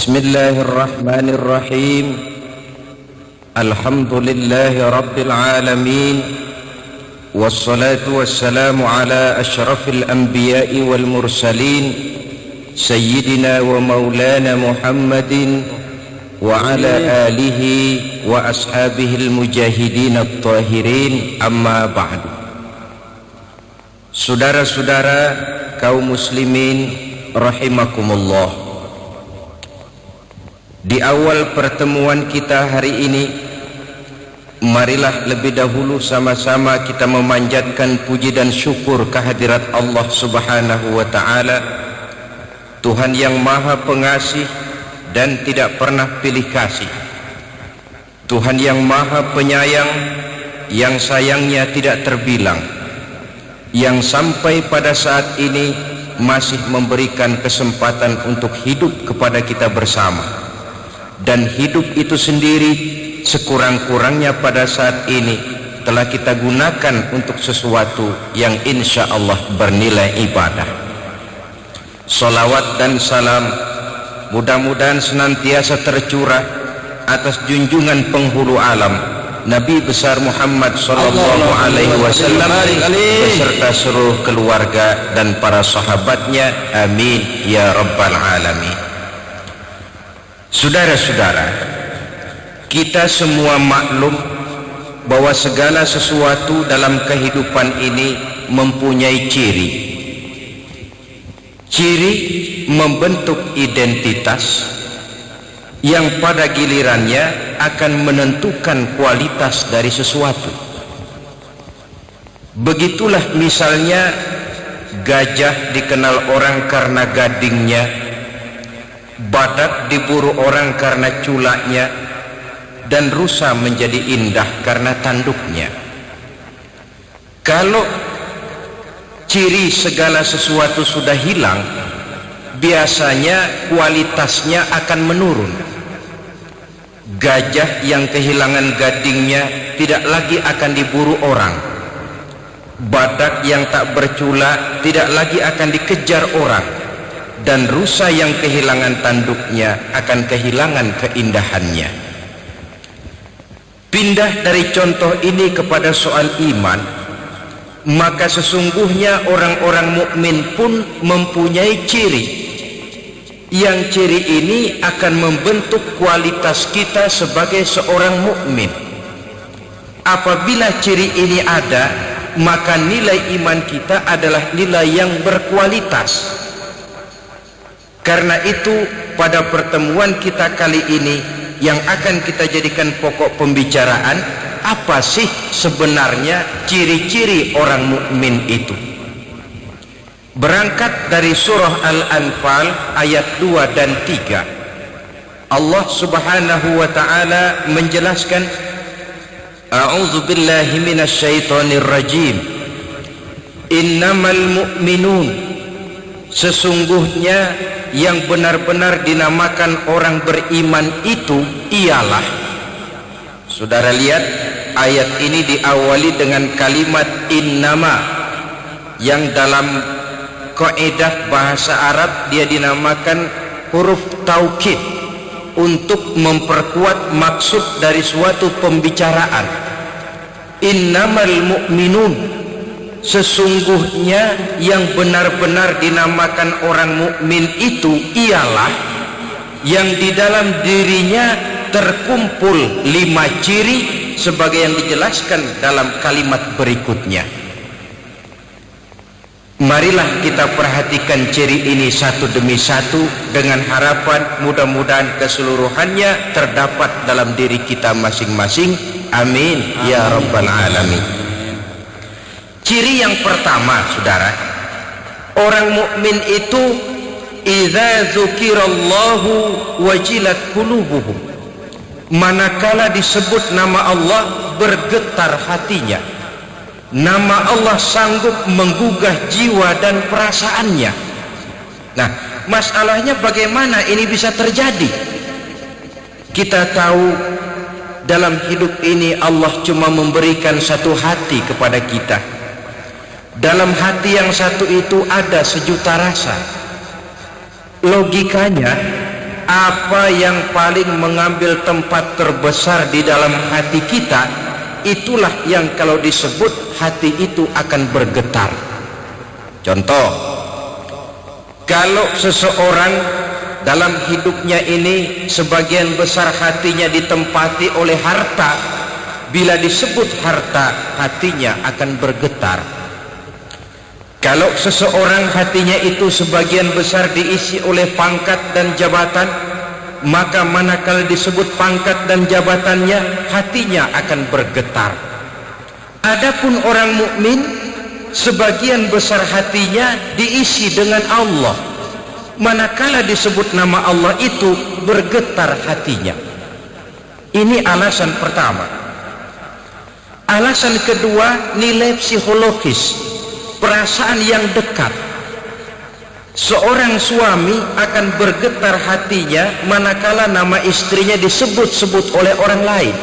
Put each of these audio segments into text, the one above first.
Bismillahirrahmanirrahim. Alhamdulillahi rabbil alamin. Wassalatu wassalamu ala ashrafil anbiya'i wal mursalin, sayyidina wa maulana Muhammadin wa ala alihi wa ashabihil mujahidin at-tahirin, amma ba'du. Saudara-saudara kaum muslimin rahimakumullah, di awal pertemuan kita hari ini, marilah lebih dahulu sama-sama kita memanjatkan puji dan syukur kehadirat Allah Subhanahu wa ta'ala, Tuhan yang maha pengasih dan tidak pernah pilih kasih, Tuhan yang maha penyayang, yang sayangnya tidak terbilang, yang sampai pada saat ini masih memberikan kesempatan untuk hidup kepada kita bersama. Dan hidup itu sendiri sekurang-kurangnya pada saat ini telah kita gunakan untuk sesuatu yang insya Allah bernilai ibadah. Salawat dan salam mudah-mudahan senantiasa tercurah atas junjungan penghulu alam Nabi besar Muhammad sallallahu alaihi wasallam beserta seluruh keluarga dan para sahabatnya, amin ya rabbal alamin. Saudara-saudara, kita semua maklum bahwa segala sesuatu dalam kehidupan ini mempunyai ciri. Ciri membentuk identitas yang pada gilirannya akan menentukan kualitas dari sesuatu. Begitulah misalnya gajah dikenal orang karena gadingnya, badak diburu orang karena culaknya, dan rusa menjadi indah karena tanduknya. Kalau ciri segala sesuatu sudah hilang, biasanya kualitasnya akan menurun. Gajah yang kehilangan gadingnya tidak lagi akan diburu orang. Badak yang tak berculak tidak lagi akan dikejar orang. Dan rusa yang kehilangan tanduknya akan kehilangan keindahannya. Pindah dari contoh ini kepada soal iman, maka sesungguhnya orang-orang mukmin pun mempunyai ciri. Yang ciri ini akan membentuk kualitas kita sebagai seorang mukmin. Apabila ciri ini ada, maka nilai iman kita adalah nilai yang berkualitas. Karena itu pada pertemuan kita kali ini yang akan kita jadikan pokok pembicaraan, apa sih sebenarnya ciri-ciri orang mukmin itu? Berangkat dari surah Al-Anfal ayat 2 dan 3, Allah Subhanahu wa ta'ala menjelaskan, A'udzu billahi minasyaitonir rajim. Innamal mu'minun, sesungguhnya yang benar-benar dinamakan orang beriman itu ialah. Saudara lihat, ayat ini diawali dengan kalimat innama, yang dalam kaidah bahasa Arab dia dinamakan huruf taukid untuk memperkuat maksud dari suatu pembicaraan. Innamal mu'minun, sesungguhnya yang benar-benar dinamakan orang mukmin itu ialah yang di dalam dirinya terkumpul 5 ciri sebagai yang dijelaskan dalam kalimat berikutnya. Marilah kita perhatikan ciri ini satu demi satu dengan harapan mudah-mudahan keseluruhannya terdapat dalam diri kita masing-masing, amin ya rabbal alamin. Ciri yang pertama, saudara, orang mukmin itu idza dzukirallahu wajilat qulubuhum, manakala disebut nama Allah bergetar hatinya. Nama Allah sanggup menggugah jiwa dan perasaannya. Nah, masalahnya bagaimana ini bisa terjadi? Kita tahu dalam hidup ini Allah cuma memberikan satu hati kepada kita. Dalam hati yang satu itu ada sejuta rasa. Logikanya apa yang paling mengambil tempat terbesar di dalam hati kita, itulah yang kalau disebut hati itu akan bergetar. Contoh, kalau seseorang dalam hidupnya ini sebagian besar hatinya ditempati oleh harta, bila disebut harta, hatinya akan bergetar. Kalau seseorang hatinya itu sebagian besar diisi oleh pangkat dan jabatan, maka manakala disebut pangkat dan jabatannya, hatinya akan bergetar. Adapun orang mukmin, sebagian besar hatinya diisi dengan Allah. Manakala disebut nama Allah itu, bergetar hatinya. Ini alasan pertama. Alasan kedua, nilai psikologis, perasaan yang dekat. Seorang suami akan bergetar hatinya manakala nama istrinya disebut-sebut oleh orang lain.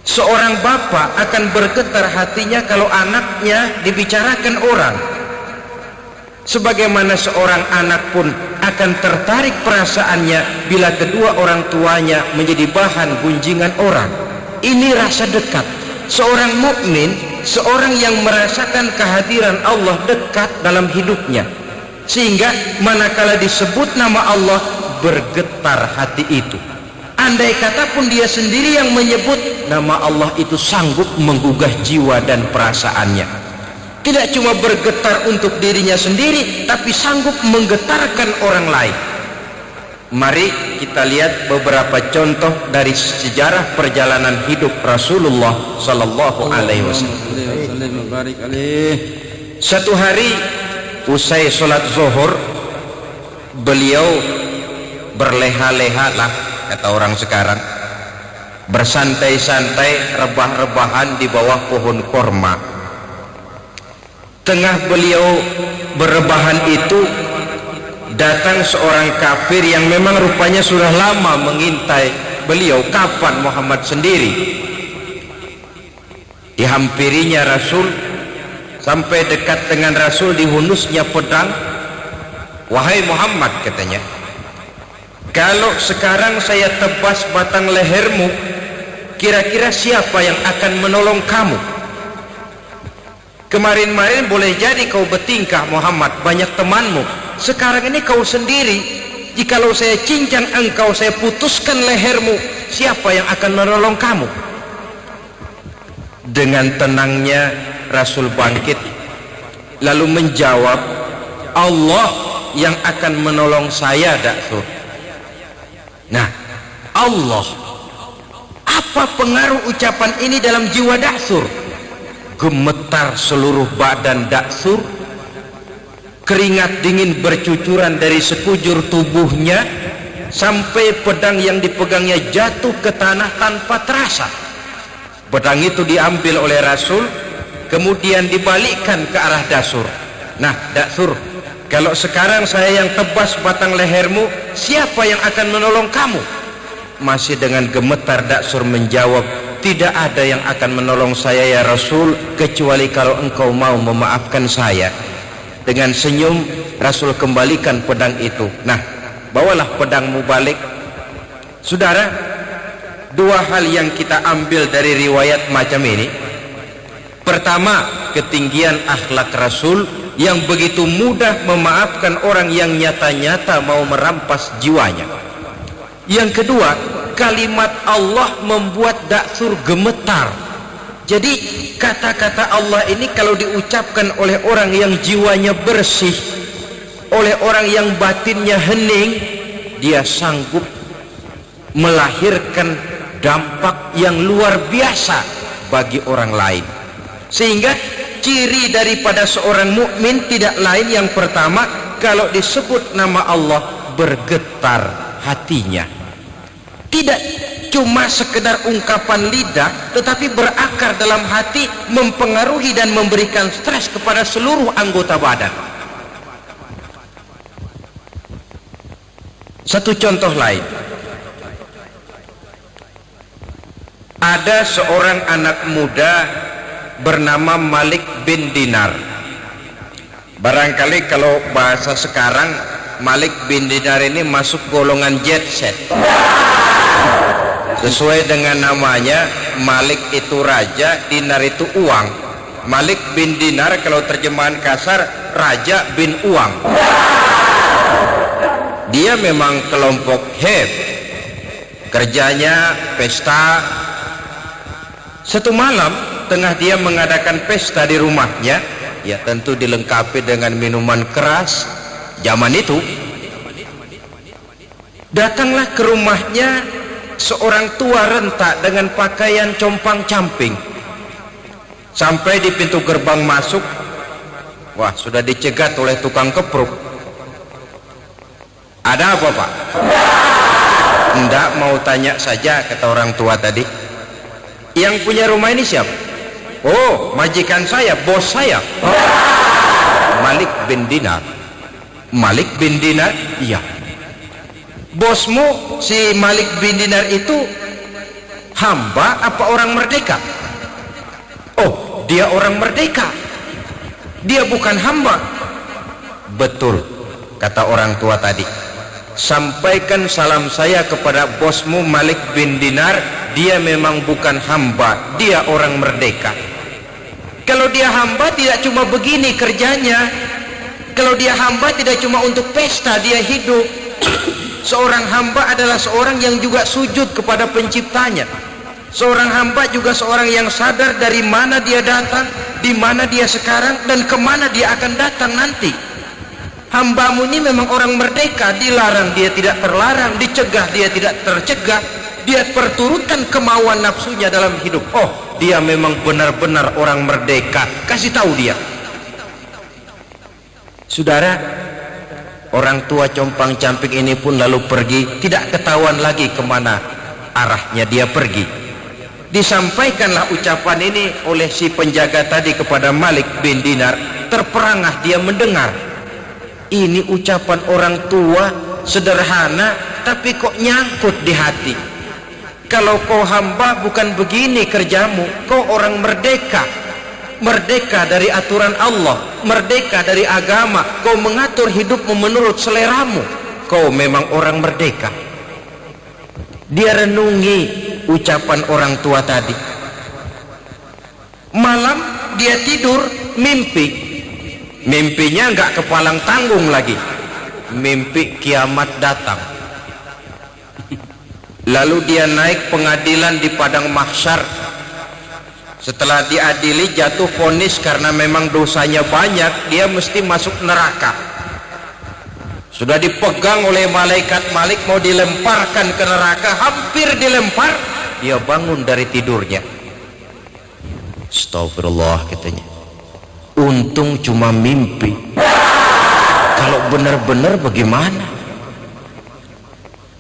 Seorang bapak akan bergetar hatinya kalau anaknya dibicarakan orang. Sebagaimana seorang anak pun akan tertarik perasaannya bila kedua orang tuanya menjadi bahan gunjingan orang. Ini rasa dekat. Seorang mukmin, seorang yang merasakan kehadiran Allah dekat dalam hidupnya, sehingga manakala disebut nama Allah, bergetar hati itu. Andai kata pun dia sendiri yang menyebut, nama Allah itu sanggup menggugah jiwa dan perasaannya. Tidak cuma bergetar untuk dirinya sendiri, tapi sanggup menggetarkan orang lain. Mari kita lihat beberapa contoh dari sejarah perjalanan hidup Rasulullah sallallahu alaihi wasallam. Satu hari usai sholat zuhur, beliau berleha-leha lah, kata orang sekarang, bersantai-santai, rebah-rebahan di bawah pohon korma. Tengah beliau berebahan itu, datang seorang kafir yang memang rupanya sudah lama mengintai beliau, kapan Muhammad sendiri. Dihampirinya Rasul, sampai dekat dengan Rasul, dihunusnya pedang. Wahai Muhammad, katanya, kalau sekarang saya tebas batang lehermu, kira-kira siapa yang akan menolong kamu? Kemarin-marin boleh jadi kau bertingkah Muhammad, banyak temanmu. Sekarang ini kau sendiri. Jikalau saya cincang engkau, saya putuskan lehermu, siapa yang akan menolong kamu? Dengan tenangnya Rasul bangkit, lalu menjawab, Allah yang akan menolong saya, Daksur. Nah, Allah, apa pengaruh ucapan ini dalam jiwa Daksur? Gemetar seluruh badan Daksur, keringat dingin bercucuran dari sekujur tubuhnya, sampai pedang yang dipegangnya jatuh ke tanah tanpa terasa. Pedang itu diambil oleh Rasul, kemudian dibalikkan ke arah Daksur. Nah, Daksur, kalau sekarang saya yang tebas batang lehermu, siapa yang akan menolong kamu? Masih dengan gemetar Daksur menjawab, tidak ada yang akan menolong saya ya Rasul, kecuali kalau engkau mau memaafkan saya. Dengan senyum Rasul kembalikan pedang itu. Nah, bawalah pedangmu balik. Saudara, dua hal yang kita ambil dari riwayat macam ini. Pertama, ketinggian akhlak Rasul yang begitu mudah memaafkan orang yang nyata-nyata mau merampas jiwanya. Yang kedua, kalimat Allah membuat Daksur gemetar. Jadi kata-kata Allah ini kalau diucapkan oleh orang yang jiwanya bersih, oleh orang yang batinnya hening, dia sanggup melahirkan dampak yang luar biasa bagi orang lain. Sehingga ciri daripada seorang mukmin tidak lain, yang pertama, kalau disebut nama Allah bergetar hatinya. Tidak cuma sekedar ungkapan lidah, tetapi berakar dalam hati, mempengaruhi dan memberikan stres kepada seluruh anggota badan. Satu contoh lain, ada seorang anak muda bernama Malik bin Dinar. Barangkali kalau bahasa sekarang Malik bin Dinar ini masuk golongan jet set. Sesuai dengan namanya, Malik itu raja, Dinar itu uang. Malik bin Dinar kalau terjemahan kasar, raja bin uang. Dia memang kelompok heb, kerjanya pesta. Satu malam tengah dia mengadakan pesta di rumahnya, ya tentu dilengkapi dengan minuman keras. Zaman itu datanglah ke rumahnya seorang tua renta dengan pakaian compang-camping. Sampai di pintu gerbang masuk, wah, sudah dicegat oleh tukang kepruk. Ada apa, Pak? Enggak, mau tanya saja, kata orang tua tadi. Yang punya rumah ini siapa? Oh, majikan saya, bos saya. Malik bin Dinar. Malik bin Dinar? Iya. Bosmu si Malik bin Dinar itu hamba apa orang merdeka? Oh, dia orang merdeka. Dia bukan hamba. Betul, kata orang tua tadi. Sampaikan salam saya kepada bosmu Malik bin Dinar. Dia memang bukan hamba, dia orang merdeka. Kalau dia hamba tidak cuma begini kerjanya. Kalau dia hamba tidak cuma untuk pesta dia hidup. Seorang hamba adalah seorang yang juga sujud kepada penciptanya. Seorang hamba juga seorang yang sadar dari mana dia datang, di mana dia sekarang, dan kemana dia akan datang nanti. Hambamu ini memang orang merdeka, dilarang dia tidak terlarang, dicegah dia tidak tercegah, dia perturutkan kemauan nafsunya dalam hidup. Oh, dia memang benar-benar orang merdeka. Kasih tahu dia. Saudara, orang tua compang-camping ini pun lalu pergi, tidak ketahuan lagi kemana arahnya dia pergi. Disampaikanlah ucapan ini oleh si penjaga tadi kepada Malik bin Dinar. Terperangah dia mendengar. Ini ucapan orang tua sederhana, tapi kok nyangkut di hati. Kalau kau hamba bukan begini kerjamu, kau orang merdeka. Merdeka dari aturan Allah, merdeka dari agama. Kau mengatur hidupmu menurut seleramu. Kau memang orang merdeka. Dia renungi ucapan orang tua tadi. Malam dia tidur, mimpi. Mimpinya enggak kepalang tanggung lagi. Mimpi kiamat datang. Lalu dia naik pengadilan di padang mahsyar. Setelah diadili jatuh vonis karena memang dosanya banyak, dia mesti masuk neraka. Sudah dipegang oleh malaikat Malik mau dilemparkan ke neraka, hampir dilempar, dia bangun dari tidurnya. Astagfirullah, katanya. Untung cuma mimpi. Kalau benar-benar bagaimana?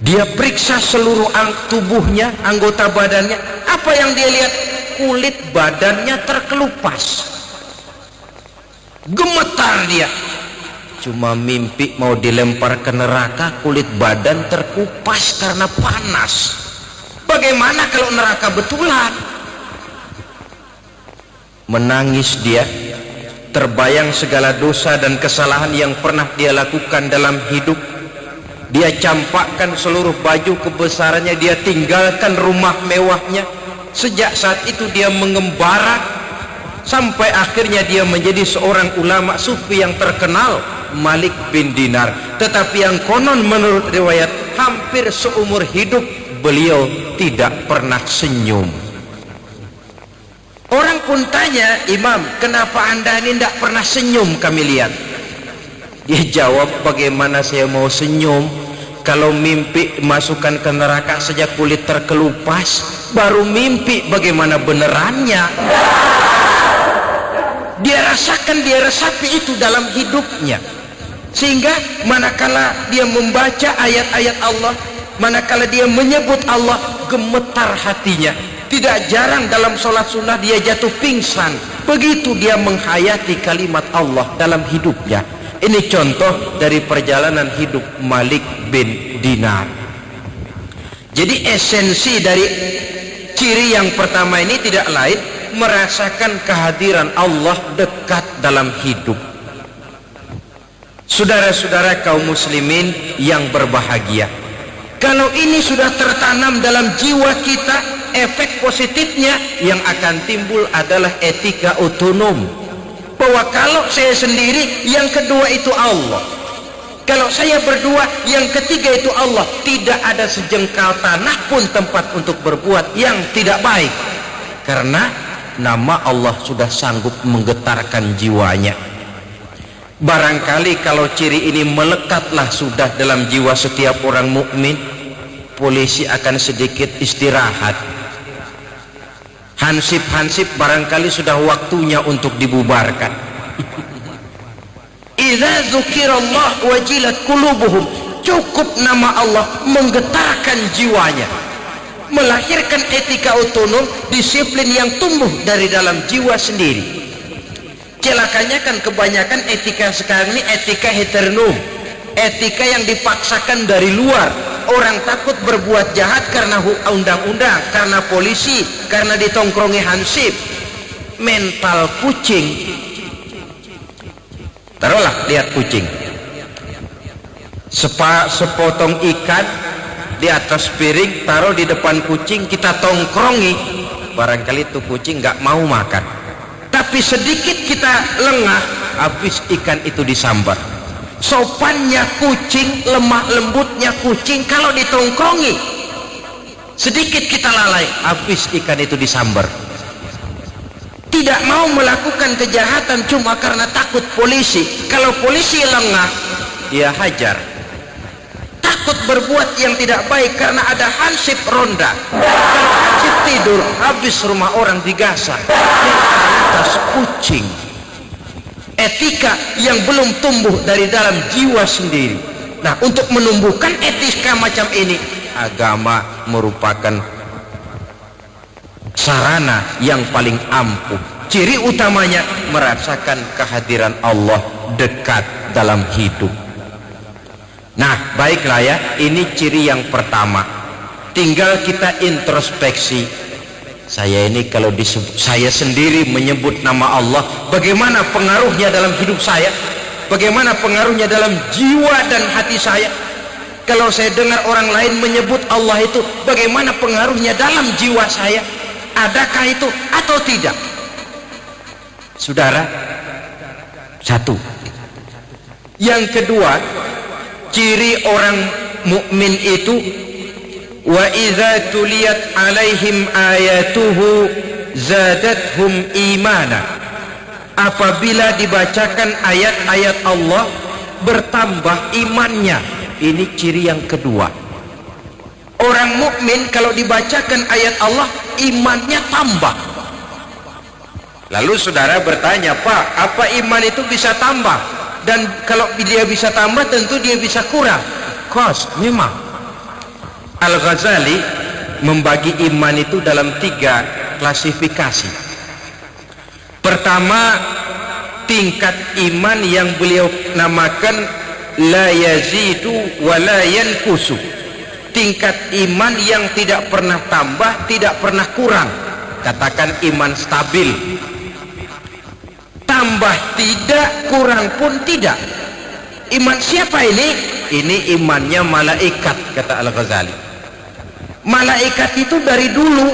Dia periksa seluruh tubuhnya, anggota badannya. Apa yang dia lihat? Kulit badannya terkelupas. Gemetar dia. Cuma mimpi mau dilempar ke neraka, kulit badan terkupas karena panas. Bagaimana kalau neraka betulan? Menangis dia. Terbayang segala dosa dan kesalahan yang pernah dia lakukan dalam hidup. Dia campakkan seluruh baju kebesarannya, dia tinggalkan rumah mewahnya. Sejak saat itu dia mengembara sampai akhirnya dia menjadi seorang ulama sufi yang terkenal, Malik bin Dinar. Tetapi yang konon menurut riwayat, hampir seumur hidup beliau tidak pernah senyum. Orang pun tanya, Imam, kenapa anda ini tidak pernah senyum kami lihat? Dia jawab, bagaimana saya mau senyum kalau mimpi masukkan ke neraka saja kulit terkelupas, baru mimpi bagaimana benerannya. Dia rasakan, dia resapi itu dalam hidupnya. Sehingga manakala dia membaca ayat-ayat Allah, manakala dia menyebut Allah, gemetar hatinya. Tidak jarang dalam sholat sunnah dia jatuh pingsan. Begitu dia menghayati kalimat Allah dalam hidupnya. Ini contoh dari perjalanan hidup Malik bin Dinar. Jadi esensi dari ciri yang pertama ini tidak lain, merasakan kehadiran Allah dekat dalam hidup. Saudara-saudara kaum muslimin yang berbahagia, kalau ini sudah tertanam dalam jiwa kita, efek positifnya yang akan timbul adalah etika otonom, bahwa kalau saya sendiri, yang kedua itu Allah, kalau saya berdua, yang ketiga itu Allah. Tidak ada sejengkal tanah pun tempat untuk berbuat yang tidak baik, karena nama Allah sudah sanggup menggetarkan jiwanya. Barangkali kalau ciri ini melekatlah sudah dalam jiwa setiap orang mukmin, polisi akan sedikit istirahat. Hansip-hansip barangkali sudah waktunya untuk dibubarkan. Idza dzukirallah wajilat qulubuhum, cukup nama Allah menggetarkan jiwanya, melahirkan etika otonom, disiplin yang tumbuh dari dalam jiwa sendiri. Celakanya kan kebanyakan etika sekarang ini etika heteronom, etika yang dipaksakan dari luar. Orang takut berbuat jahat karena undang-undang, karena polisi, karena ditongkrongi hansip. Mental kucing. Taruhlah, lihat kucing, sepotong ikan di atas piring, taruh di depan kucing, kita tongkrongi, barangkali itu kucing nggak mau makan. Tapi sedikit kita lengah, habis ikan itu disambar. Sopannya kucing, lemah lembutnya kucing, kalau ditongkrongi, sedikit kita lalai, habis ikan itu disambar. Tidak mau melakukan kejahatan cuma karena takut polisi. Kalau polisi lengah, dia hajar. Takut berbuat yang tidak baik karena ada hansip ronda. Kalau hansip tidur, habis rumah orang digasak. Mentalitas kucing, etika yang belum tumbuh dari dalam jiwa sendiri. Nah, untuk menumbuhkan etika macam ini, agama merupakan sarana yang paling ampuh. Ciri utamanya merasakan kehadiran Allah dekat dalam hidup. Nah, baiklah ya, ini ciri yang pertama. Tinggal kita introspeksi. Saya ini kalau saya sendiri menyebut nama Allah, bagaimana pengaruhnya dalam hidup saya? Bagaimana pengaruhnya dalam jiwa dan hati saya? Kalau saya dengar orang lain menyebut Allah itu, bagaimana pengaruhnya dalam jiwa saya? Adakah itu atau tidak? Saudara, satu. Yang kedua, ciri orang mukmin itu, wa idza tuliyat alaihim ayatuhu zadathum imana. Apabila dibacakan ayat-ayat Allah, bertambah imannya. Ini ciri yang kedua. Orang mukmin kalau dibacakan ayat Allah, imannya tambah. Lalu saudara bertanya, Pak, apa iman itu bisa tambah? Dan kalau dia bisa tambah, tentu dia bisa kurang. Memang Al-Ghazali membagi iman itu dalam 3 klasifikasi. Pertama, tingkat iman yang beliau namakan la yazidu wa la yankusu. Tingkat iman yang tidak pernah tambah, tidak pernah kurang. Katakan iman stabil. Tambah tidak, kurang pun tidak. Iman siapa ini? Ini imannya malaikat, kata Al-Ghazali. Malaikat itu dari dulu,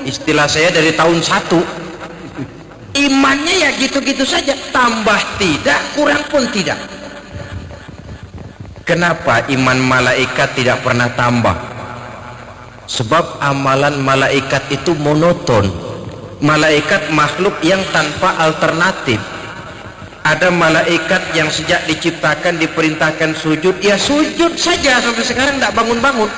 istilah saya dari tahun 1. Imannya ya gitu-gitu saja, tambah tidak, kurang pun tidak. Kenapa iman malaikat tidak pernah tambah? Sebab amalan malaikat itu monoton. Malaikat makhluk yang tanpa alternatif. Ada malaikat yang sejak diciptakan diperintahkan sujud, ya sujud saja sampai sekarang tidak bangun-bangun.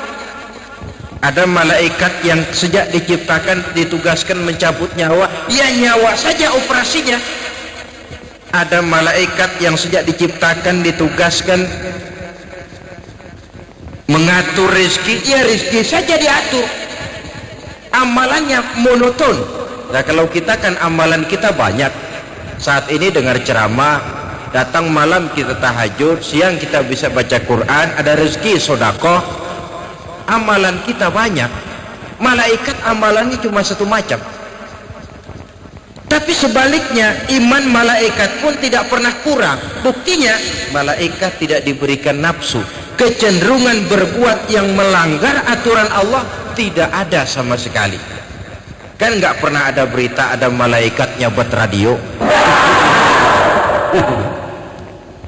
Ada malaikat yang sejak diciptakan ditugaskan mencabut nyawa, ya nyawa saja operasinya. Ada malaikat yang sejak diciptakan ditugaskan mengatur rezeki, ya rezeki saja diatur. Amalannya monoton. Nah, kalau kita kan amalan kita banyak. Saat ini dengar ceramah, datang malam kita tahajud, siang kita bisa baca Quran, ada rezeki sedekah. Amalan kita banyak. Malaikat amalannya cuma satu macam. Tapi sebaliknya, iman malaikat pun tidak pernah kurang. Buktinya, malaikat tidak diberikan nafsu. Kecenderungan berbuat yang melanggar aturan Allah tidak ada sama sekali. Kan nggak pernah ada berita ada malaikat nyabat radio.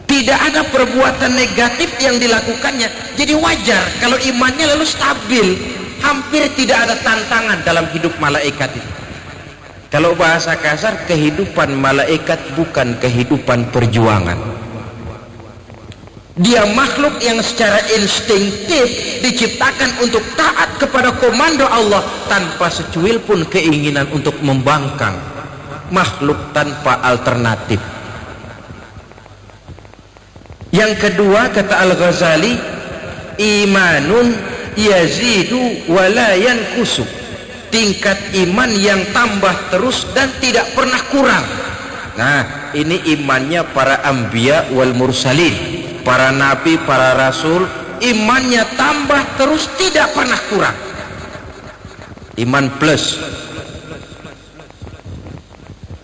Tidak ada perbuatan negatif yang dilakukannya. Jadi wajar kalau imannya lalu stabil. Hampir tidak ada tantangan dalam hidup malaikat itu. Kalau bahasa kasar, kehidupan malaikat bukan kehidupan perjuangan. Dia makhluk yang secara instinktif diciptakan untuk taat kepada komando Allah tanpa secuil pun keinginan untuk membangkang. Makhluk tanpa alternatif. Yang kedua, kata Al-Ghazali, imanun yazidu wa la yankusu. Tingkat iman yang tambah terus dan tidak pernah kurang. Nah, ini imannya para anbiya wal mursalin, para nabi, para rasul. Imannya tambah terus, tidak pernah kurang. Iman plus.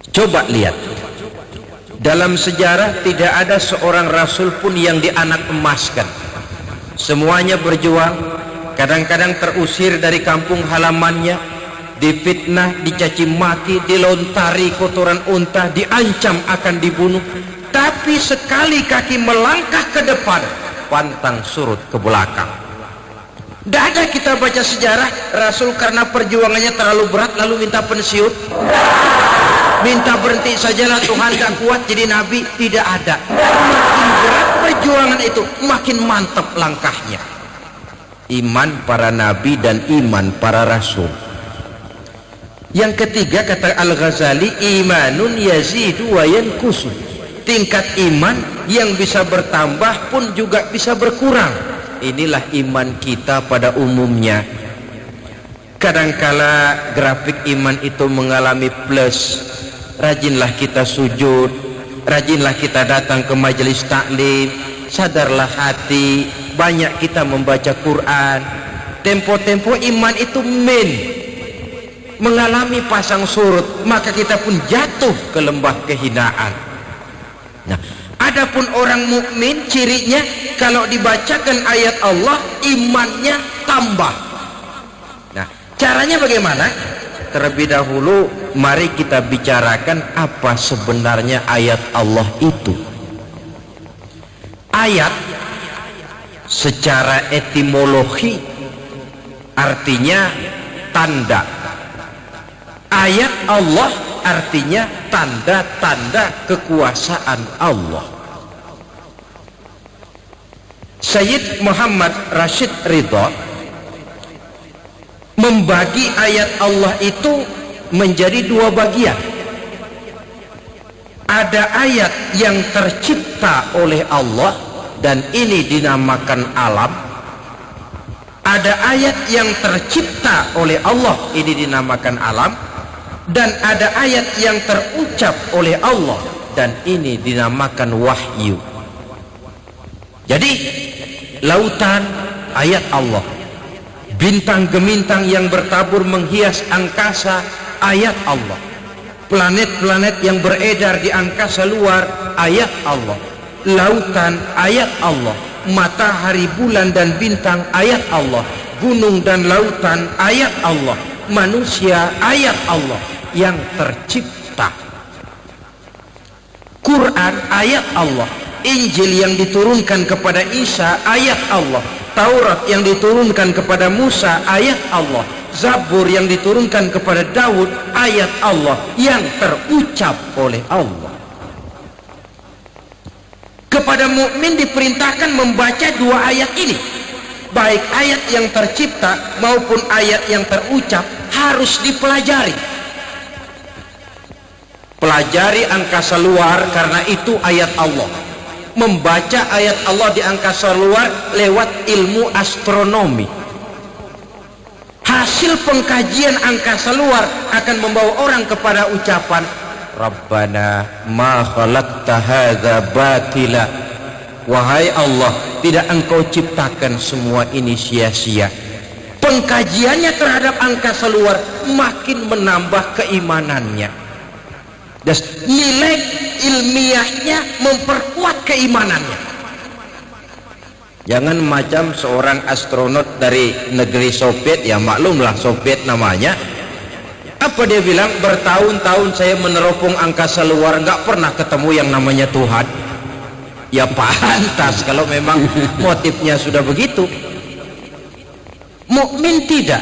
Coba lihat, dalam sejarah tidak ada seorang rasul pun yang dianak emaskan. Semuanya berjuang, kadang-kadang terusir dari kampung halamannya, difitnah, dicaci maki, dilontari kotoran unta, diancam akan dibunuh. Tapi sekali kaki melangkah ke depan, pantang surut ke belakang. Tidak ada kita baca sejarah rasul karena perjuangannya terlalu berat lalu minta pensiun, minta berhenti sajalah Tuhan gak kuat jadi nabi. Tidak ada. Makin berat perjuangan itu, makin mantap langkahnya. Iman para nabi dan iman para rasul. Yang ketiga, kata Al-Ghazali, imanun yazidu wa yankusu. Tingkat iman yang bisa bertambah pun juga bisa berkurang. Inilah iman kita pada umumnya. Kadangkala grafik iman itu mengalami plus. Rajinlah kita sujud, rajinlah kita datang ke majelis taklim, sadarlah hati, banyak kita membaca Quran. Tempo-tempo iman itu mengalami pasang surut, maka kita pun jatuh ke lembah kehinaan. Nah, adapun orang mukmin cirinya kalau dibacakan ayat Allah imannya tambah. Nah, caranya bagaimana? Terlebih dahulu mari kita bicarakan apa sebenarnya ayat Allah itu. Ayat secara etimologi artinya tanda. Ayat Allah artinya tanda-tanda kekuasaan Allah. Sayyid Muhammad Rashid Ridha membagi ayat Allah itu menjadi dua bagian. Ada ayat yang tercipta oleh Allah dan ini dinamakan alam. Ada ayat yang tercipta oleh Allah, ini dinamakan alam. Dan ada ayat yang terucap oleh Allah dan ini dinamakan wahyu. Jadi lautan ayat Allah, bintang gemintang yang bertabur menghias angkasa ayat Allah, planet-planet yang beredar di angkasa luar ayat Allah, lautan ayat Allah, matahari, bulan dan bintang ayat Allah, gunung dan lautan ayat Allah, manusia ayat Allah yang tercipta. Quran ayat Allah, Injil yang diturunkan kepada Isa ayat Allah, Taurat yang diturunkan kepada Musa ayat Allah, Zabur yang diturunkan kepada Daud ayat Allah yang terucap oleh Allah. Kepada mukmin diperintahkan membaca dua ayat ini, baik ayat yang tercipta maupun ayat yang terucap harus dipelajari. Pelajari angkasa luar karena itu ayat Allah. Membaca ayat Allah di angkasa luar lewat ilmu astronomi. Hasil pengkajian angkasa luar akan membawa orang kepada ucapan Rabbana ma khalaqta hadza batila. Wahai Allah, tidak engkau ciptakan semua ini sia-sia. Pengkajiannya terhadap angkasa luar makin menambah keimanannya. Dan nilai ilmiahnya memperkuat keimanannya. Jangan macam seorang astronot dari negeri Soviet, ya maklumlah Soviet namanya. Apa dia bilang? Bertahun-tahun saya meneropong angkasa luar, nggak pernah ketemu yang namanya Tuhan. Ya pantas kalau memang motifnya sudah begitu. Mukmin tidak.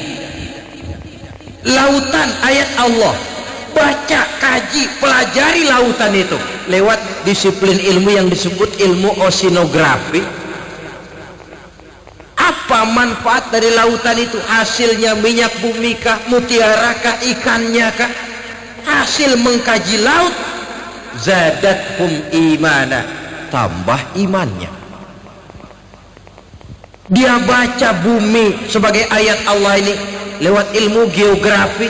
Lautan ayat Allah, baca, kaji, pelajari lautan itu lewat disiplin ilmu yang disebut ilmu oceanografi. Apa manfaat dari lautan itu? Hasilnya minyak bumi kah, mutiara kah, ikannya kah? Hasil mengkaji laut, zadathum imana, tambah imannya. Dia baca bumi sebagai ayat Allah ini lewat ilmu geografi,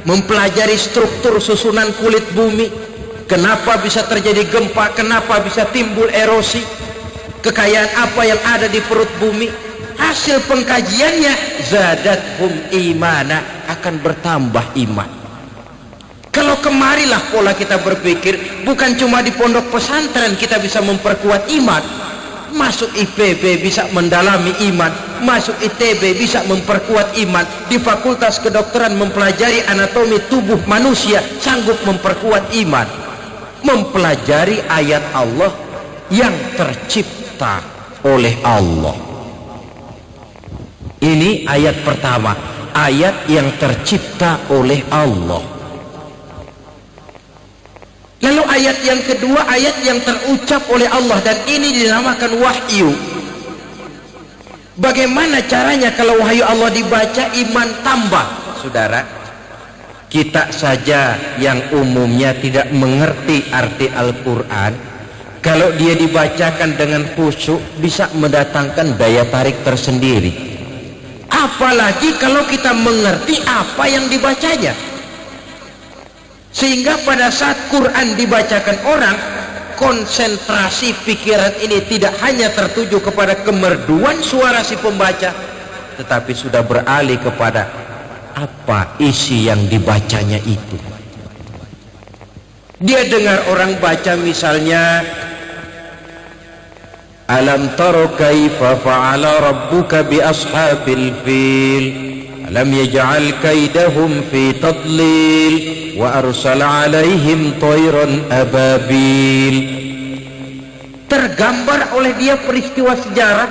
mempelajari struktur susunan kulit bumi, kenapa bisa terjadi gempa, kenapa bisa timbul erosi, kekayaan apa yang ada di perut bumi. Hasil pengkajiannya zadathum imana, akan bertambah iman. Kalau kemarilah pola kita berpikir, bukan cuma di pondok pesantren kita bisa memperkuat iman. Masuk IPB bisa mendalami iman, masuk ITB bisa memperkuat iman, di fakultas kedokteran mempelajari anatomi tubuh manusia sanggup memperkuat iman. Mempelajari ayat Allah yang tercipta oleh Allah. Ini ayat pertama, ayat yang tercipta oleh Allah. Lalu ayat yang kedua, ayat yang terucap oleh Allah, dan ini dinamakan wahyu. Bagaimana caranya kalau wahyu Allah dibaca iman tambah? Saudara, kita saja yang umumnya tidak mengerti arti Al-Quran, kalau dia dibacakan dengan khusyuk bisa mendatangkan daya tarik tersendiri. Apalagi kalau kita mengerti apa yang dibacanya, sehingga pada saat Quran dibacakan orang, konsentrasi pikiran ini tidak hanya tertuju kepada kemerduan suara si pembaca, tetapi sudah beralih kepada apa isi yang dibacanya itu. Dia dengar orang baca misalnya, alam taro kaifa fa'ala rabbuka bi ashabil fil alam yaj'al kaidahum fi tadlil wa arsala alaihim tayran ababil. Tergambar oleh dia peristiwa sejarah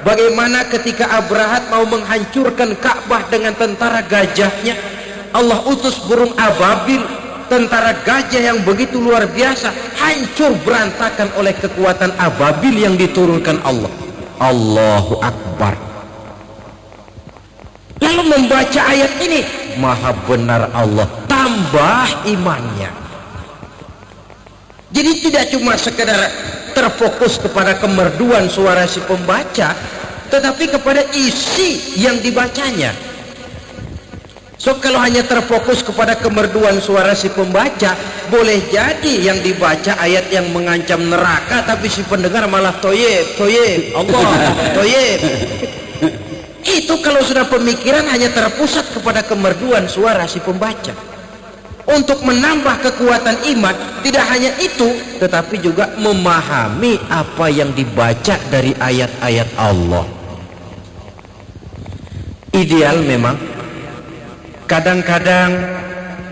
bagaimana ketika Abrahat mau menghancurkan Ka'bah dengan tentara gajahnya, Allah utus burung ababil, tentara gajah yang begitu luar biasa, hancur berantakan oleh kekuatan ababil yang diturunkan Allah. Allahu Akbar. Lalu membaca ayat ini, maha benar Allah, tambah imannya. Jadi tidak cuma sekedar terfokus kepada kemerduan suara si pembaca, tetapi kepada isi yang dibacanya. So kalau hanya terfokus kepada kemerduan suara si pembaca, boleh jadi yang dibaca ayat yang mengancam neraka, tapi si pendengar malah toyib, toyib, Allah, toyib. Itu kalau sudah pemikiran hanya terpusat kepada kemerduan suara si pembaca. Untuk menambah kekuatan iman, tidak hanya itu, tetapi juga memahami apa yang dibaca dari ayat-ayat Allah. Ideal memang, kadang-kadang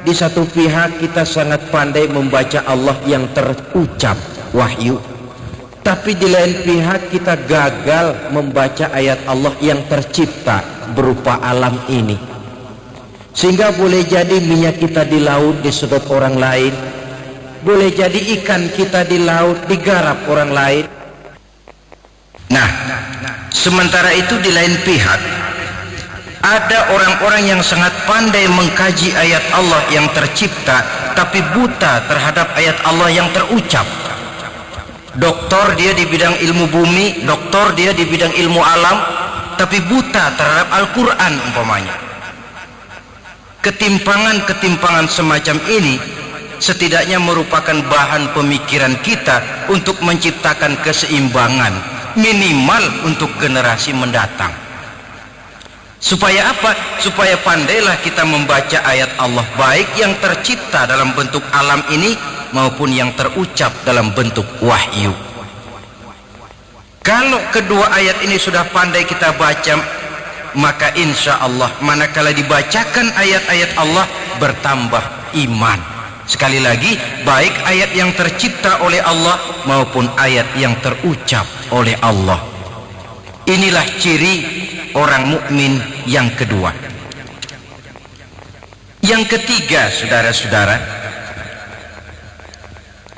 di satu pihak kita sangat pandai membaca Allah yang terucap wahyu, tapi di lain pihak kita gagal membaca ayat Allah yang tercipta berupa alam ini, sehingga boleh jadi minyak kita di laut disedot orang lain, boleh jadi ikan kita di laut digarap orang lain. Nah, sementara itu di lain pihak ada orang-orang yang sangat pandai mengkaji ayat Allah yang tercipta, tapi buta terhadap ayat Allah yang terucap. Doktor dia di bidang ilmu bumi, doktor dia di bidang ilmu alam, tapi buta terhadap Al-Quran umpamanya. Ketimpangan-ketimpangan semacam ini setidaknya merupakan bahan pemikiran kita untuk menciptakan keseimbangan minimal untuk generasi mendatang. Supaya apa? Supaya pandailah kita membaca ayat Allah, baik yang tercipta dalam bentuk alam ini maupun yang terucap dalam bentuk wahyu. Kalau kedua ayat ini sudah pandai kita baca, maka insya Allah manakala dibacakan ayat-ayat Allah bertambah iman. Sekali lagi, baik ayat yang tercipta oleh Allah maupun ayat yang terucap oleh Allah. Inilah ciri orang mukmin yang kedua. Yang ketiga, saudara-saudara,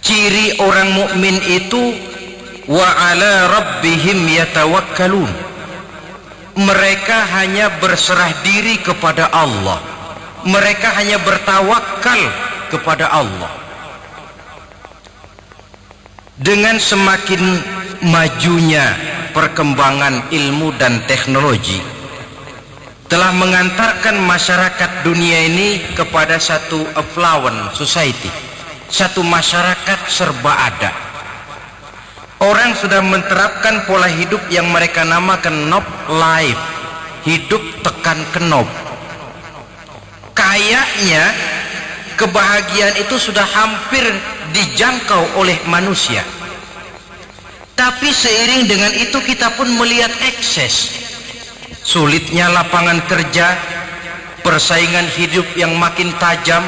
ciri orang mukmin itu wa ala rabbihim yatawakkalun. Mereka hanya berserah diri kepada Allah. Mereka hanya bertawakal kepada Allah. Dengan semakin majunya perkembangan ilmu dan teknologi telah mengantarkan masyarakat dunia ini kepada satu affluent society, satu masyarakat serba ada. Orang sudah menerapkan pola hidup yang mereka namakan knob life, hidup tekan knob. Kayaknya kebahagiaan itu sudah hampir dijangkau oleh manusia. Tapi seiring dengan itu kita pun melihat ekses, sulitnya lapangan kerja, persaingan hidup yang makin tajam,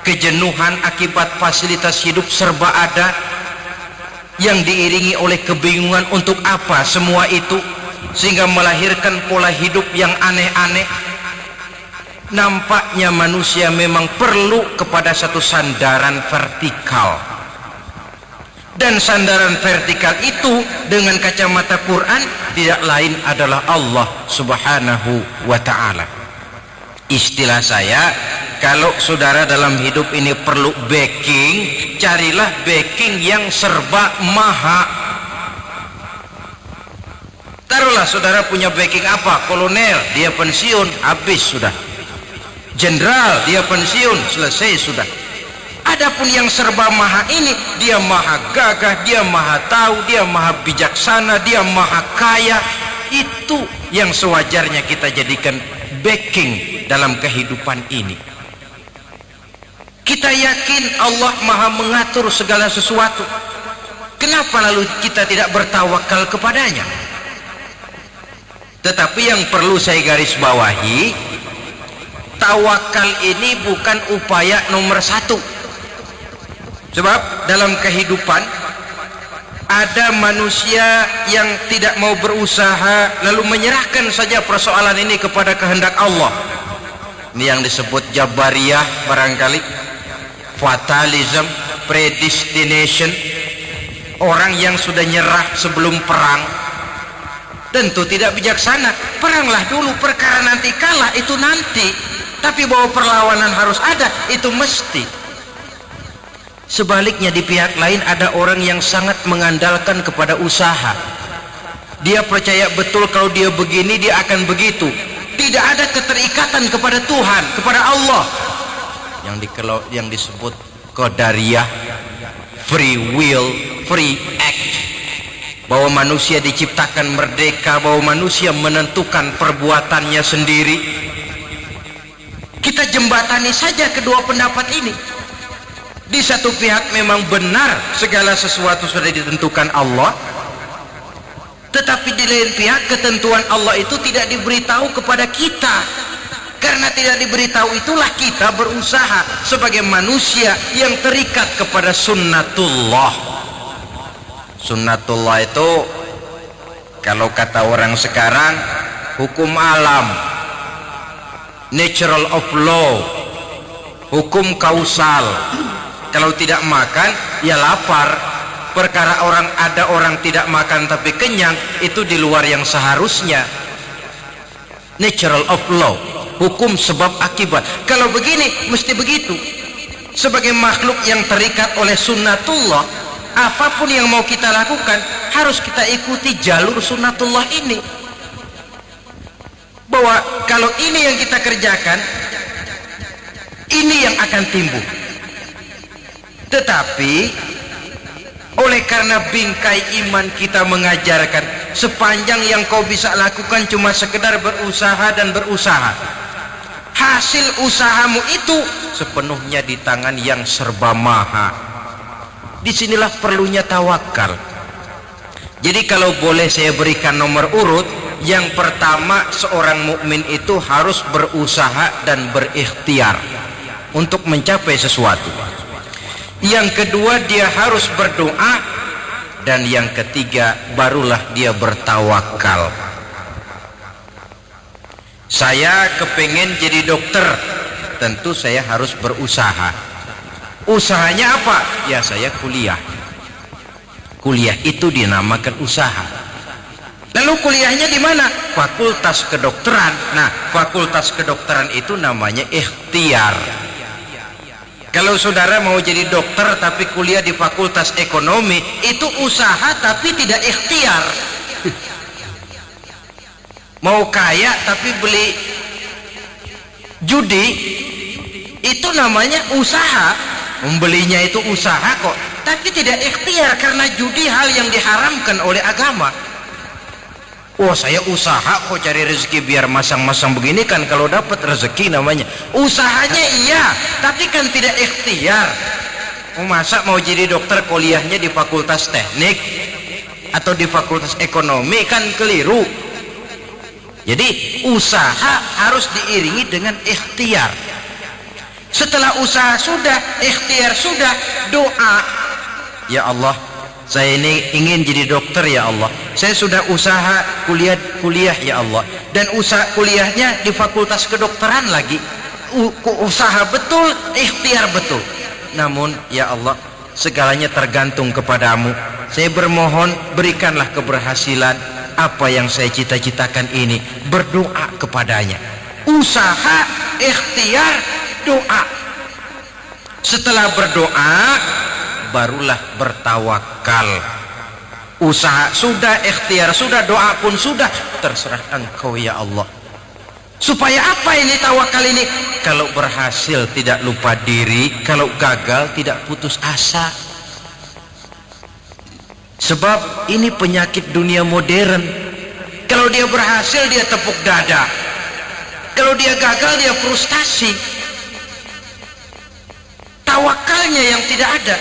kejenuhan akibat fasilitas hidup serba ada, yang diiringi oleh kebingungan untuk apa semua itu, sehingga melahirkan pola hidup yang aneh-aneh. Nampaknya manusia memang perlu kepada satu sandaran vertikal. Dan sandaran vertikal itu dengan kacamata Quran tidak lain adalah Allah Subhanahu wa ta'ala. Istilah saya, kalau saudara dalam hidup ini perlu backing, carilah backing yang serba maha. Taruhlah saudara punya backing apa? Kolonel, dia pensiun, habis sudah. Jenderal, dia pensiun, selesai sudah. Adapun yang serba maha ini, dia maha gagah, dia maha tahu, dia maha bijaksana, dia maha kaya. Itu yang sewajarnya kita jadikan backing dalam kehidupan ini. Kita yakin Allah maha mengatur segala sesuatu. Kenapa lalu kita tidak bertawakal kepadanya? Tetapi yang perlu saya garis bawahi, tawakal ini bukan upaya nomor satu. Sebab dalam kehidupan ada manusia yang tidak mau berusaha lalu menyerahkan saja persoalan ini kepada kehendak Allah. Ini yang disebut Jabariyah barangkali, fatalism, predestination. Orang yang sudah nyerah sebelum perang tentu tidak bijaksana. Peranglah dulu, perkara nanti kalah itu nanti, tapi bahwa perlawanan harus ada itu mesti. Sebaliknya di pihak lain ada orang yang sangat mengandalkan kepada usaha. Dia percaya betul kalau dia begini dia akan begitu. Tidak ada keterikatan kepada Tuhan, kepada Allah. Yang disebut qadariyah, free will, free act. Bahwa manusia diciptakan merdeka, bahwa manusia menentukan perbuatannya sendiri. Kita jembatani saja kedua pendapat ini. Di satu pihak memang benar segala sesuatu sudah ditentukan Allah, tetapi di lain pihak ketentuan Allah itu tidak diberitahu kepada kita. Karena tidak diberitahu itulah kita berusaha sebagai manusia yang terikat kepada sunnatullah. Sunnatullah itu kalau kata orang sekarang hukum alam, natural of law, hukum kausal. Kalau tidak makan ya lapar. Perkara ada orang tidak makan tapi kenyang, itu di luar yang seharusnya. Natural of law, hukum sebab akibat. Kalau begini mesti begitu. Sebagai makhluk yang terikat oleh sunnatullah, apapun yang mau kita lakukan harus kita ikuti jalur sunnatullah ini. Bahwa kalau ini yang kita kerjakan, ini yang akan timbul. Tetapi oleh karena bingkai iman kita mengajarkan sepanjang yang kau bisa lakukan cuma sekedar berusaha dan berusaha. Hasil usahamu itu sepenuhnya di tangan yang serba maha. Disinilah perlunya tawakal. Jadi kalau boleh saya berikan nomor urut, yang pertama seorang mukmin itu harus berusaha dan berikhtiar untuk mencapai sesuatu. Yang kedua dia harus berdoa, dan yang ketiga barulah dia bertawakal. Saya kepengen jadi dokter, tentu saya harus berusaha. Usahanya apa? Ya saya kuliah. Kuliah itu dinamakan usaha. Lalu kuliahnya di mana? Fakultas kedokteran. Nah, fakultas kedokteran itu namanya ikhtiar. Kalau saudara mau jadi dokter tapi kuliah di fakultas ekonomi, itu usaha tapi tidak ikhtiar. Mau kaya tapi beli judi, itu namanya usaha. Membelinya itu usaha kok, tapi tidak ikhtiar karena judi hal yang diharamkan oleh agama. Oh, saya usaha kok cari rezeki biar masang-masang begini, kan kalau dapat rezeki namanya usahanya. Iya, tapi kan tidak ikhtiar. Masa mau jadi dokter kuliahnya di fakultas teknik atau di fakultas ekonomi, kan keliru. Jadi usaha harus diiringi dengan ikhtiar. Setelah usaha sudah, ikhtiar sudah, doa. Ya Allah, saya ini ingin jadi dokter ya Allah. Saya sudah usaha kuliah ya Allah, dan usaha kuliahnya di fakultas kedokteran lagi. Usaha betul, ikhtiar betul. Namun ya Allah, segalanya tergantung kepadamu. Saya bermohon berikanlah keberhasilan apa yang saya cita-citakan ini. Berdoa kepadanya. Usaha, ikhtiar, doa. Setelah berdoa barulah bertawakal. Usaha sudah, ikhtiar sudah, doa pun sudah, terserah engkau ya Allah. Supaya apa ini tawakal ini? Kalau berhasil tidak lupa diri, kalau gagal tidak putus asa. Sebab ini penyakit dunia modern. Kalau dia berhasil dia tepuk dada, kalau dia gagal dia frustasi. Tawakalnya yang tidak ada.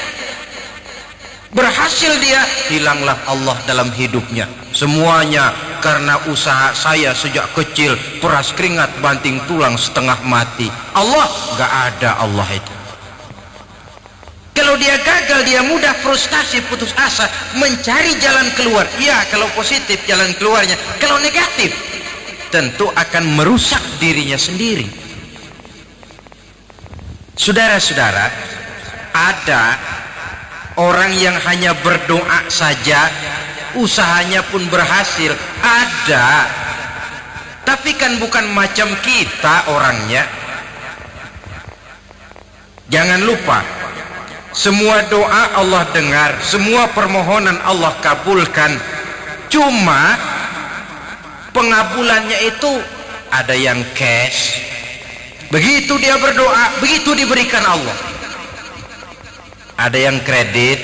Berhasil dia, hilanglah Allah dalam hidupnya. Semuanya karena usaha saya sejak kecil, peras keringat banting tulang setengah mati. Allah, gak ada Allah itu. Kalau dia gagal dia mudah frustasi, putus asa, mencari jalan keluar. Ya, kalau positif jalan keluarnya, kalau negatif tentu akan merusak dirinya sendiri. Saudara-saudara, ada orang yang hanya berdoa saja usahanya pun berhasil. Ada, tapi kan bukan macam kita orangnya. Jangan lupa, semua doa Allah dengar, semua permohonan Allah kabulkan. Cuma pengabulannya itu ada yang cash. Begitu dia berdoa, begitu diberikan Allah. Ada yang kredit,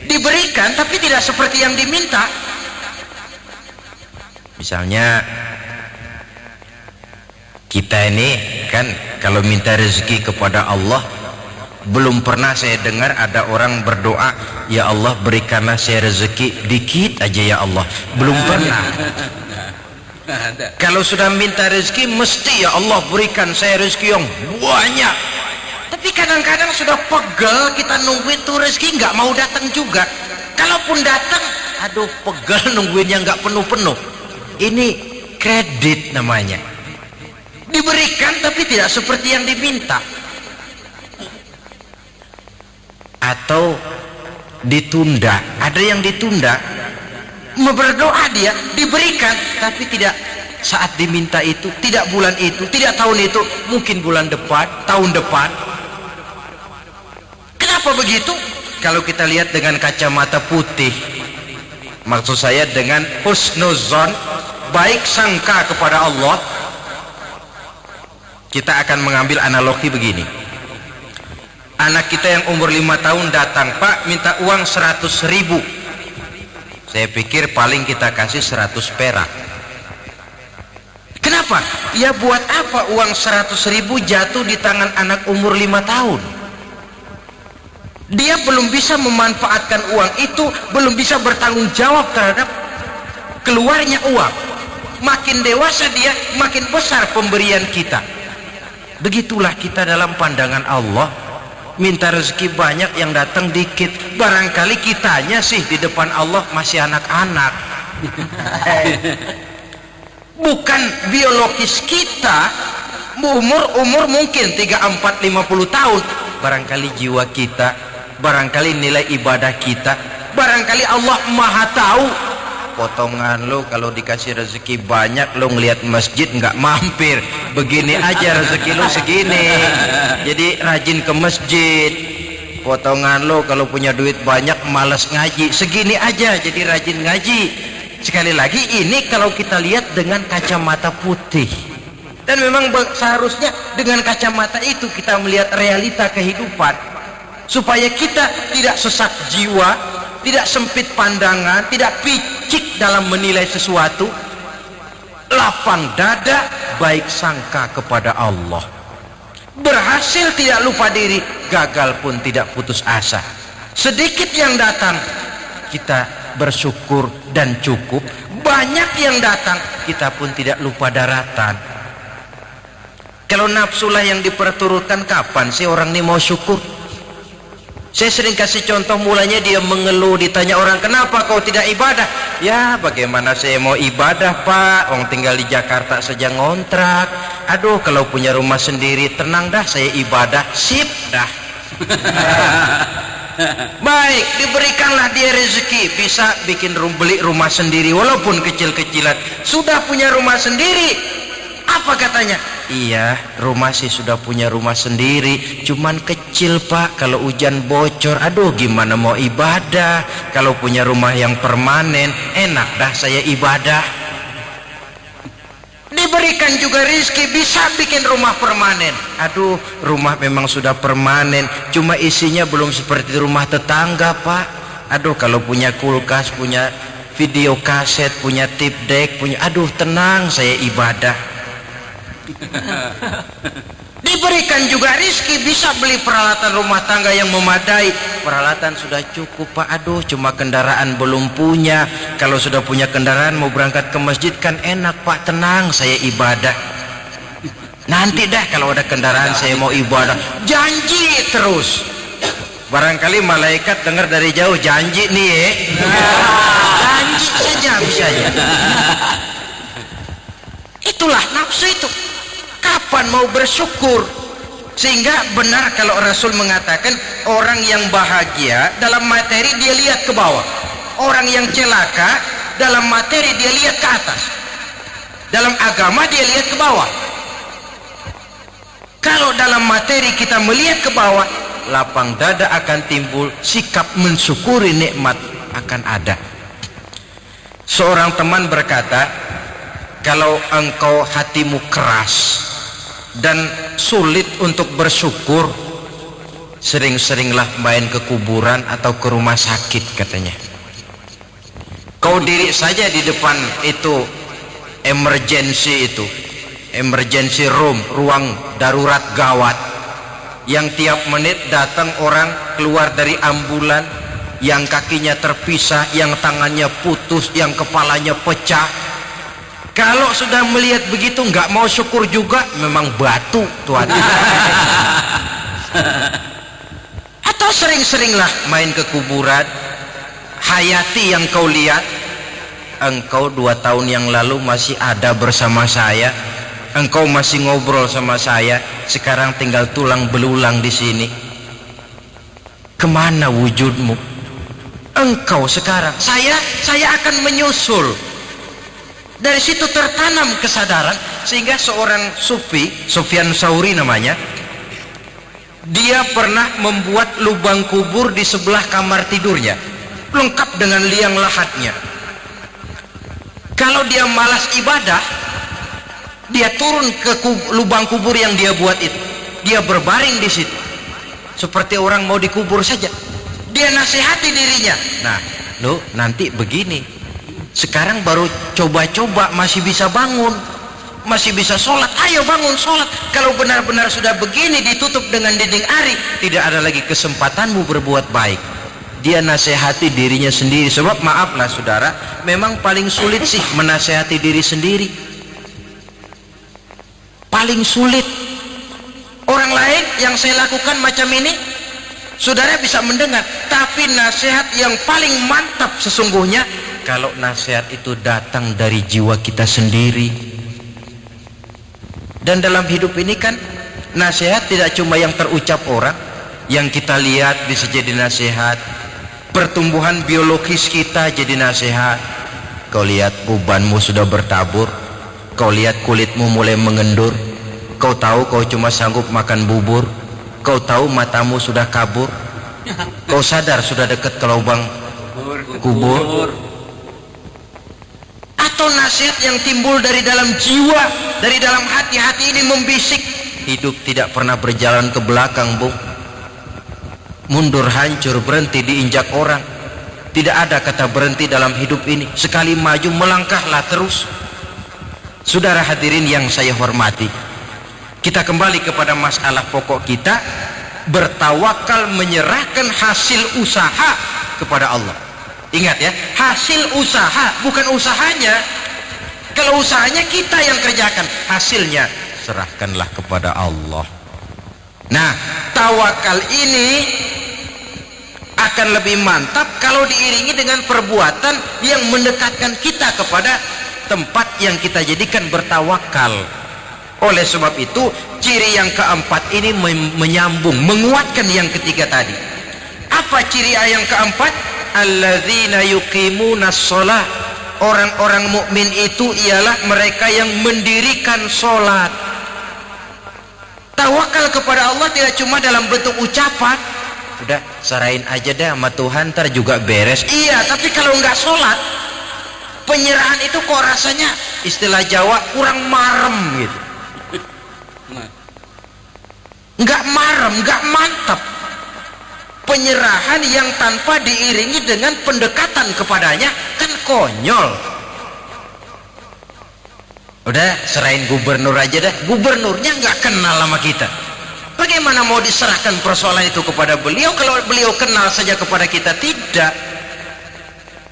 diberikan tapi tidak seperti yang diminta. Misalnya kita ini kan kalau minta rezeki kepada Allah, belum pernah saya dengar ada orang berdoa, ya Allah berikanlah saya rezeki dikit aja ya Allah. Belum pernah. Kalau sudah minta rezeki mesti ya Allah berikan saya rezeki yang banyak. Tapi kadang-kadang sudah pegel kita nungguin tuh rezeki, nggak mau datang juga. Kalaupun datang, aduh pegel nungguinnya nggak penuh-penuh. Ini kredit namanya. Diberikan tapi tidak seperti yang diminta. Atau ditunda, ada yang ditunda. Berdoa dia diberikan tapi tidak saat diminta itu, tidak bulan itu, tidak tahun itu, mungkin bulan depan, tahun depan. Kenapa begitu? Kalau kita lihat dengan kacamata putih, maksud saya dengan husnuzon, baik sangka kepada Allah, kita akan mengambil analogi begini. Anak kita yang umur 5 tahun datang, Pak minta uang 100.000. Saya pikir paling kita kasih 100 perak. Kenapa? Ya buat apa uang 100.000 jatuh di tangan anak umur 5 tahun? Dia belum bisa memanfaatkan uang itu, belum bisa bertanggung jawab terhadap keluarnya uang. Makin dewasa dia, makin besar pemberian kita. Begitulah kita dalam pandangan Allah. Minta rezeki banyak, yang datang dikit. Barangkali kitanya sih di depan Allah masih anak-anak. Bukan biologis kita. Umur mungkin 3, 4, 50 tahun. Barangkali jiwa kita, barangkali nilai ibadah kita, barangkali Allah Maha tahu. Potongan lo kalau dikasih rezeki banyak, lo ngelihat masjid nggak mampir. Begini aja rezeki lo segini, jadi rajin ke masjid. Potongan lo kalau punya duit banyak malas ngaji, segini aja jadi rajin ngaji. Sekali lagi ini kalau kita lihat dengan kacamata putih, dan memang seharusnya dengan kacamata itu kita melihat realita kehidupan, supaya kita tidak sesak jiwa, tidak sempit pandangan, tidak picik dalam menilai sesuatu, lapang dada, baik sangka kepada Allah. Berhasil tidak lupa diri, gagal pun tidak putus asa. Sedikit yang datang kita bersyukur dan cukup, banyak yang datang kita pun tidak lupa daratan. Kalau nafsulah yang diperturutkan, kapan sih orang ini mau syukur? Saya sering kasih contoh, mulanya dia mengeluh, ditanya orang, kenapa kau tidak ibadah? Ya bagaimana saya mau ibadah pak, orang tinggal di Jakarta saja ngontrak. Aduh kalau punya rumah sendiri, tenang dah saya ibadah, sip dah. Baik, diberikanlah dia rezeki, bisa bikin beli rumah sendiri walaupun kecil-kecilan. Sudah punya rumah sendiri, apa katanya? Iya, rumah sih sudah punya rumah sendiri, cuman kecil pak, kalau hujan bocor, aduh gimana mau ibadah. Kalau punya rumah yang permanen, enak dah saya ibadah. Diberikan juga rezeki, bisa bikin rumah permanen. Aduh, rumah memang sudah permanen, cuma isinya belum seperti rumah tetangga pak. Aduh kalau punya kulkas, punya video kaset, punya tip deck, punya, aduh tenang saya ibadah. Diberikan juga rezeki, bisa beli peralatan rumah tangga yang memadai. Peralatan sudah cukup pak, aduh cuma kendaraan belum punya. Kalau sudah punya kendaraan mau berangkat ke masjid kan enak pak, tenang saya ibadah. Nanti dah kalau ada kendaraan saya mau ibadah. Janji terus. Barangkali malaikat dengar dari jauh, janji nih ya. Janji saja bisa ya. Itulah nafsu itu. Kapan mau bersyukur? Sehingga benar kalau Rasul mengatakan, orang yang bahagia dalam materi dia lihat ke bawah, orang yang celaka dalam materi dia lihat ke atas, dalam agama dia lihat ke bawah. Kalau dalam materi kita melihat ke bawah, lapang dada akan timbul, sikap mensyukuri nikmat akan ada. Seorang teman berkata, kalau engkau hatimu keras dan sulit untuk bersyukur, sering-seringlah main ke kuburan atau ke rumah sakit katanya. Kau diri saja di depan itu emergency room, ruang darurat gawat, yang tiap menit datang orang keluar dari ambulan, yang kakinya terpisah, yang tangannya putus, yang kepalanya pecah. Kalau sudah melihat begitu nggak mau syukur juga, memang batu Tuhan. Atau sering-seringlah main ke kuburan. Hayati yang kau lihat, engkau 2 tahun yang lalu masih ada bersama saya, engkau masih ngobrol sama saya, sekarang tinggal tulang belulang di sini. Kemana wujudmu? Engkau sekarang, saya akan menyusul. Dari situ tertanam kesadaran, sehingga seorang sufi, Sufyan Tsauri namanya, dia pernah membuat lubang kubur di sebelah kamar tidurnya, lengkap dengan liang lahatnya. Kalau dia malas ibadah, dia turun ke lubang kubur yang dia buat itu, dia berbaring di situ seperti orang mau dikubur saja. Dia nasihati dirinya, nah loh nanti begini, sekarang baru coba-coba masih bisa bangun, masih bisa sholat, ayo bangun sholat. Kalau benar-benar sudah begini ditutup dengan dinding ari, tidak ada lagi kesempatanmu berbuat baik. Dia nasihati dirinya sendiri. Sebab maaflah saudara, memang paling sulit sih menasihati diri sendiri, paling sulit. Orang lain yang saya lakukan macam ini saudara bisa mendengar, tapi nasihat yang paling mantap sesungguhnya kalau nasihat itu datang dari jiwa kita sendiri. Dan dalam hidup ini kan nasihat tidak cuma yang terucap orang, yang kita lihat bisa jadi nasihat. Pertumbuhan biologis kita jadi nasihat. Kau lihat ubanmu sudah bertabur, kau lihat kulitmu mulai mengendur, kau tahu kau cuma sanggup makan bubur, kau tahu matamu sudah kabur, kau sadar sudah dekat ke lubang kubur. Atau nasihat yang timbul dari dalam jiwa, dari dalam hati ini membisik, hidup tidak pernah berjalan ke belakang, Bung. Mundur hancur, berhenti diinjak orang. Tidak ada kata berhenti dalam hidup ini. Sekali maju melangkahlah terus. Saudara hadirin yang saya hormati, kita kembali kepada masalah pokok kita, bertawakal menyerahkan hasil usaha kepada Allah. Ingat ya, hasil usaha, bukan usahanya. Kalau usahanya kita yang kerjakan, hasilnya serahkanlah kepada Allah. Nah, tawakal ini akan lebih mantap kalau diiringi dengan perbuatan yang mendekatkan kita kepada tempat yang kita jadikan bertawakal. Oleh sebab itu, ciri yang keempat ini menyambung, menguatkan yang ketiga tadi. Apa ciri yang keempat? Alladzina yuqimunas shalah. Orang-orang mukmin itu ialah mereka yang mendirikan sholat. Tawakal kepada Allah tidak cuma dalam bentuk ucapan, udah serahin aja dah sama Tuhan ntar juga beres. Iya, tapi kalau nggak sholat, penyerahan itu kok rasanya istilah Jawa kurang marem gitu. Nggak marem, nggak mantap. Penyerahan yang tanpa diiringi dengan pendekatan kepadanya kan konyol. Udah serahin gubernur aja dah, gubernurnya nggak kenal sama kita. Bagaimana mau diserahkan persoalan itu kepada beliau kalau beliau kenal saja kepada kita? Tidak.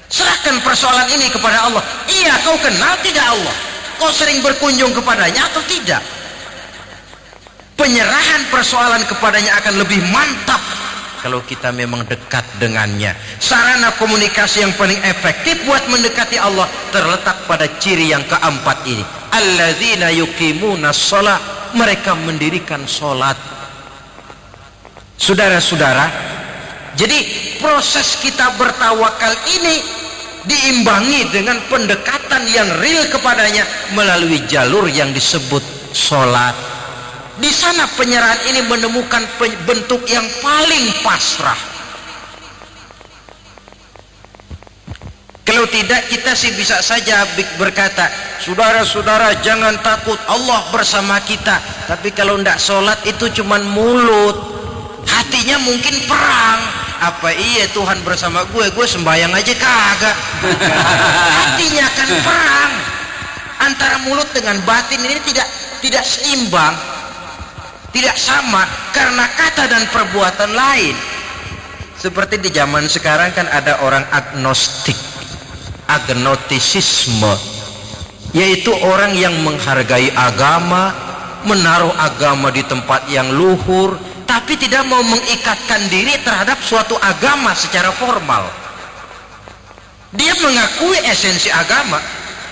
Serahkan persoalan ini kepada Allah. Iya, kau kenal tidak Allah? Kau sering berkunjung kepadanya atau tidak? Penyerahan persoalan kepadanya akan lebih mantap kalau kita memang dekat dengannya. Sarana komunikasi yang paling efektif buat mendekati Allah terletak pada ciri yang keempat ini. Alladzina yuqimunas shalah. Mereka mendirikan sholat. Saudara-saudara, jadi proses kita bertawakal ini diimbangi dengan pendekatan yang real kepadanya melalui jalur yang disebut sholat. Di sana penyerahan ini menemukan bentuk yang paling pasrah. Kalau tidak, kita sih bisa saja berkata, saudara-saudara jangan takut, Allah bersama kita. Tapi kalau tidak sholat itu cuman mulut, hatinya mungkin perang. Apa iya Tuhan bersama gue sembahyang aja kagak. Hatinya kan perang. Antara mulut dengan batin ini tidak seimbang, tidak sama, karena kata dan perbuatan lain. Seperti di zaman sekarang kan ada orang agnostik, agnotisisme, yaitu orang yang menghargai agama, menaruh agama di tempat yang luhur, tapi tidak mau mengikatkan diri terhadap suatu agama secara formal. Dia mengakui esensi agama,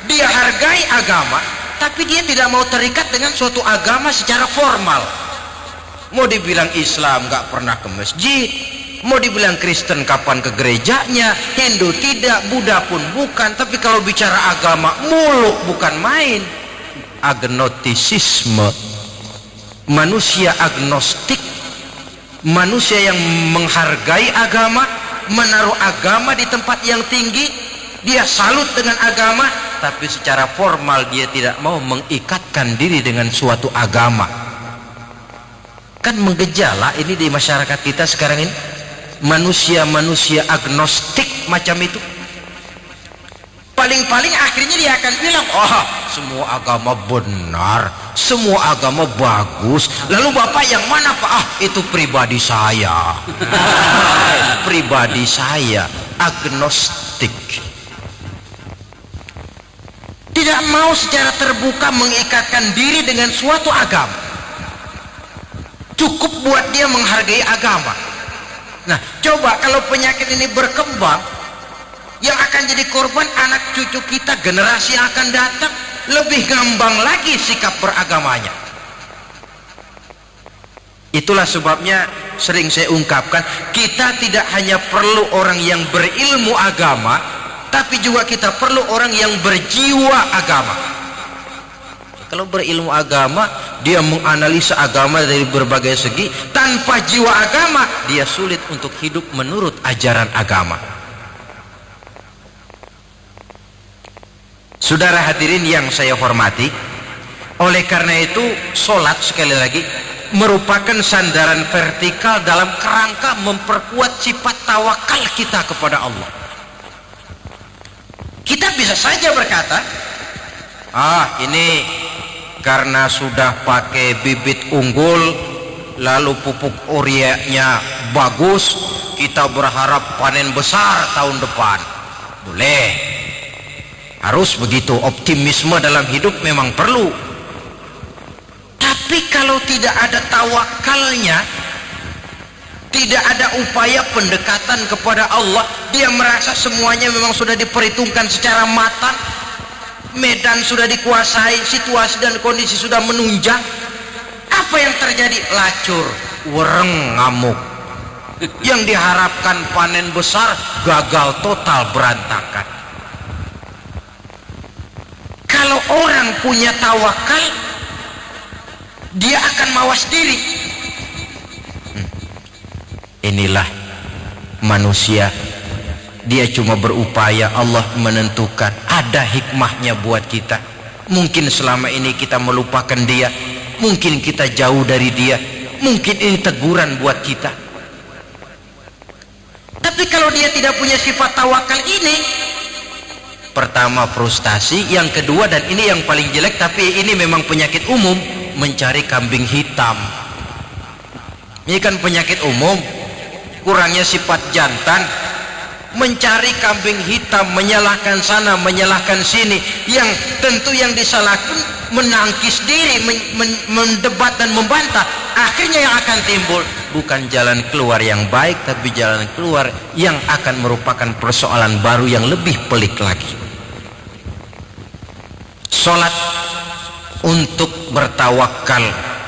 dia hargai agama, tapi dia tidak mau terikat dengan suatu agama secara formal. Mau dibilang Islam nggak pernah ke masjid, mau dibilang Kristen kapan ke gerejanya, Hindu tidak, Buddha pun bukan. Tapi kalau bicara agama, muluk bukan main. Agnotisisme, manusia agnostik, manusia yang menghargai agama, menaruh agama di tempat yang tinggi. Dia salut dengan agama, tapi secara formal dia tidak mau mengikatkan diri dengan suatu agama. Kan menggejala ini di masyarakat kita sekarang ini. Manusia-manusia agnostik macam itu. Paling-paling akhirnya dia akan bilang, oh semua agama benar, semua agama bagus. Lalu bapak yang mana pak? Ah itu pribadi saya. Pribadi saya agnostik, tidak mau secara terbuka mengikatkan diri dengan suatu agama. Cukup buat dia menghargai agama. Nah coba kalau penyakit ini berkembang, yang akan jadi korban anak cucu kita, generasi yang akan datang, lebih ngambang lagi sikap beragamanya. Itulah sebabnya sering saya ungkapkan, kita tidak hanya perlu orang yang berilmu agama, tapi juga kita perlu orang yang berjiwa agama. Kalau berilmu agama, dia menganalisa agama dari berbagai segi. Tanpa jiwa agama, dia sulit untuk hidup menurut ajaran agama. Saudara hadirin yang saya hormati, oleh karena itu sholat sekali lagi merupakan sandaran vertikal dalam kerangka memperkuat sifat tawakal kita kepada Allah. Kita bisa saja berkata, ah ini karena sudah pakai bibit unggul, lalu pupuk ureanya bagus, kita berharap panen besar tahun depan. Boleh, harus begitu, optimisme dalam hidup memang perlu. Tapi kalau tidak ada tawakalnya, tidak ada upaya pendekatan kepada Allah, dia merasa semuanya memang sudah diperhitungkan secara matang, medan sudah dikuasai, situasi dan kondisi sudah menunjang. Apa yang terjadi? Lacur, wereng, ngamuk. Yang diharapkan panen besar gagal total, berantakan. Kalau orang punya tawakal, dia akan mawas diri. Inilah manusia, dia cuma berupaya, Allah menentukan, ada hikmahnya buat kita. Mungkin selama ini kita melupakan dia, mungkin kita jauh dari dia, mungkin ini teguran buat kita. Tapi kalau dia tidak punya sifat tawakal ini, pertama frustasi, yang kedua, dan ini yang paling jelek tapi ini memang penyakit umum, mencari kambing hitam. Ini kan penyakit umum, kurangnya sifat jantan, mencari kambing hitam, menyalahkan sana, menyalahkan sini, yang tentu yang disalahkan menangkis diri, mendebat dan membantah. Akhirnya yang akan timbul bukan jalan keluar yang baik, tapi jalan keluar yang akan merupakan persoalan baru yang lebih pelik lagi. Salat untuk bertawakal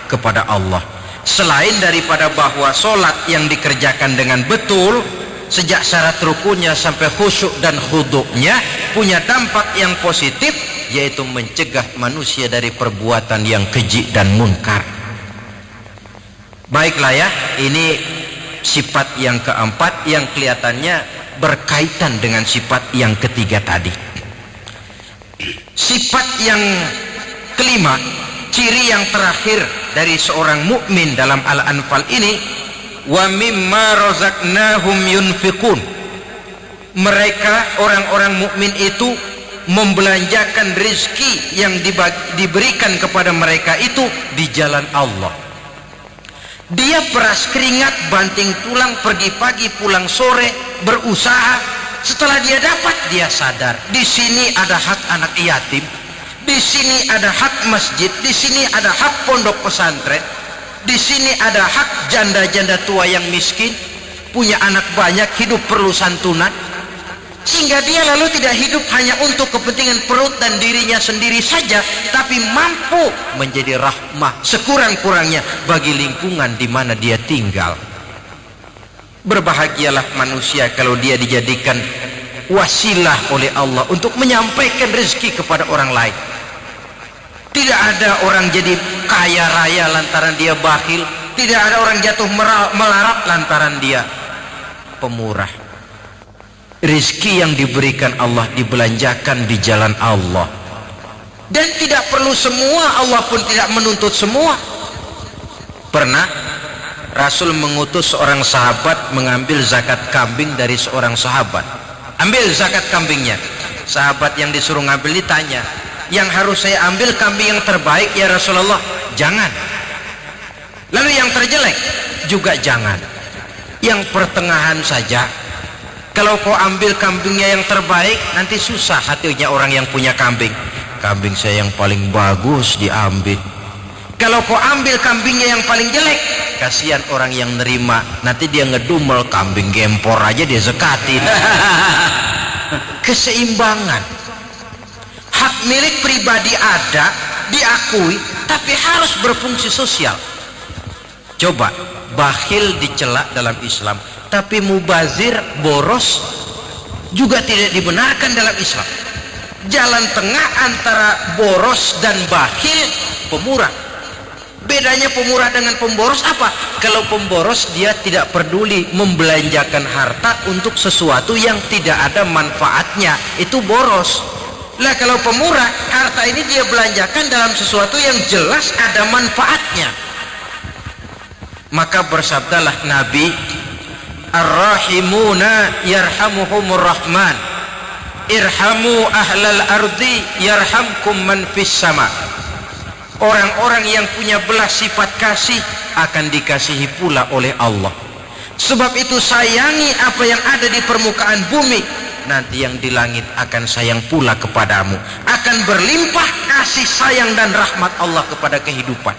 kepada Allah. Selain daripada bahwa salat yang dikerjakan dengan betul, sejak syarat rukunnya sampai khusyuk dan khuduknya, punya dampak yang positif, yaitu mencegah manusia dari perbuatan yang keji dan munkar. Baiklah ya, ini sifat yang keempat yang kelihatannya berkaitan dengan sifat yang ketiga tadi. Sifat yang kelima, ciri yang terakhir dari seorang mukmin dalam Al-Anfal ini, wa mimma razaqnahum yunfiqun. Mereka orang-orang mukmin itu membelanjakan rezeki yang diberikan kepada mereka itu di jalan Allah. Dia peras keringat, banting tulang, pergi pagi pulang sore, berusaha. Setelah dia dapat, dia sadar di sini ada hak anak yatim, di sini ada hak masjid, di sini ada hak pondok pesantren, di sini ada hak janda-janda tua yang miskin, punya anak banyak, hidup perlu santunan. Sehingga dia lalu tidak hidup hanya untuk kepentingan perut dan dirinya sendiri saja, tapi mampu menjadi rahmah sekurang-kurangnya bagi lingkungan di mana dia tinggal. Berbahagialah manusia kalau dia dijadikan wasilah oleh Allah untuk menyampaikan rezeki kepada orang lain. Tidak ada orang jadi kaya raya lantaran dia bakhil, tidak ada orang jatuh melarat lantaran dia pemurah. Rezeki yang diberikan Allah dibelanjakan di jalan Allah, dan tidak perlu semua, Allah pun tidak menuntut semua. Pernah Rasul mengutus seorang sahabat mengambil zakat kambing dari seorang sahabat. ambil zakat kambingnya. Sahabat yang disuruh ngambil ditanya, yang harus saya ambil kambing yang terbaik ya Rasulullah? Jangan. Lalu yang terjelek? Juga jangan. Yang pertengahan saja. Kalau kau ambil kambingnya yang terbaik, nanti susah hatinya orang yang punya kambing. Kambing saya yang paling bagus diambil. Kalau kau ambil kambingnya yang paling jelek, kasihan orang yang nerima, nanti dia ngedumel, kambing gempor aja dia zakatin. Keseimbangan. Hak milik pribadi ada, diakui, tapi harus berfungsi sosial. Coba, bakhil dicela dalam Islam, tapi mubazir, boros juga tidak dibenarkan dalam Islam. Jalan tengah antara boros dan bakhil, pemurah. Bedanya pemurah dengan pemboros apa? Kalau pemboros dia tidak peduli membelanjakan harta untuk sesuatu yang tidak ada manfaatnya, itu boros. Lah kalau pemurah, harta ini dia belanjakan dalam sesuatu yang jelas ada manfaatnya. Maka bersabdalah Nabi, ar-rahimuna yarhamuhumur rahman, irhamu ahlal ardi yarhamkum man fis sama. Orang-orang yang punya belas sifat kasih akan dikasihi pula oleh Allah. Sebab itu sayangi apa yang ada di permukaan bumi, nanti yang di langit akan sayang pula kepadamu. Akan berlimpah kasih sayang dan rahmat Allah kepada kehidupan.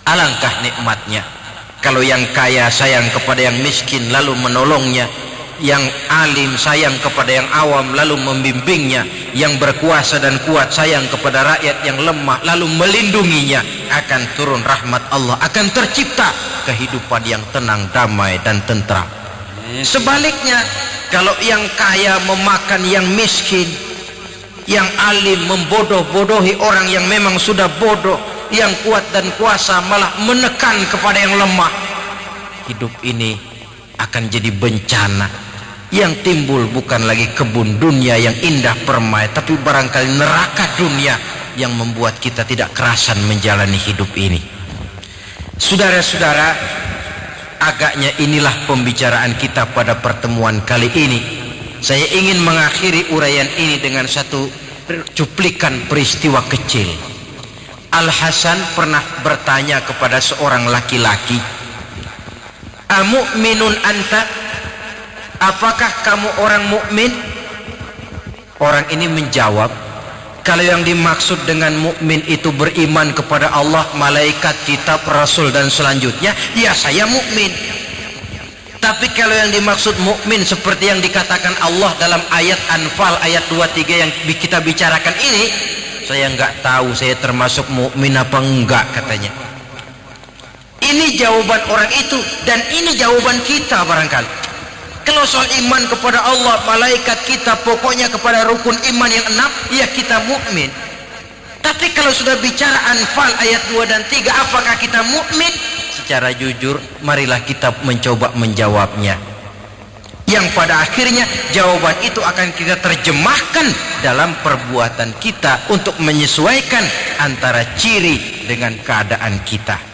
Alangkah nikmatnya kalau yang kaya sayang kepada yang miskin lalu menolongnya, yang alim sayang kepada yang awam lalu membimbingnya, yang berkuasa dan kuat sayang kepada rakyat yang lemah lalu melindunginya. Akan turun rahmat Allah, akan tercipta kehidupan yang tenang, damai dan tentram. Sebaliknya, kalau yang kaya memakan yang miskin, yang alim membodoh-bodohi orang yang memang sudah bodoh, yang kuat dan kuasa malah menekan kepada yang lemah, hidup ini akan jadi bencana. Yang timbul bukan lagi kebun dunia yang indah permai, tapi barangkali neraka dunia yang membuat kita tidak kerasan menjalani hidup ini. Saudara-saudara, agaknya inilah pembicaraan kita pada pertemuan kali ini. Saya ingin mengakhiri uraian ini dengan satu cuplikan peristiwa kecil. Al-Hasan pernah bertanya kepada seorang laki-laki, "Amu'minun anta?" Apakah kamu orang mukmin? Orang ini menjawab, kalau yang dimaksud dengan mukmin itu beriman kepada Allah, malaikat, kitab, rasul dan selanjutnya, ya saya mukmin. Tapi kalau yang dimaksud mukmin seperti yang dikatakan Allah dalam ayat Anfal ayat 23 yang kita bicarakan ini, saya nggak tahu saya termasuk mukmin apa enggak, katanya. Ini jawaban orang itu dan ini jawaban kita barangkali. Kalau soal iman kepada Allah, malaikat, kita, pokoknya kepada rukun iman yang 6, ya kita mukmin. Tapi kalau sudah bicara Anfal ayat 2 dan 3, apakah kita mukmin? Secara jujur, marilah kita mencoba menjawabnya. Yang pada akhirnya jawaban itu akan kita terjemahkan dalam perbuatan kita untuk menyesuaikan antara ciri dengan keadaan kita.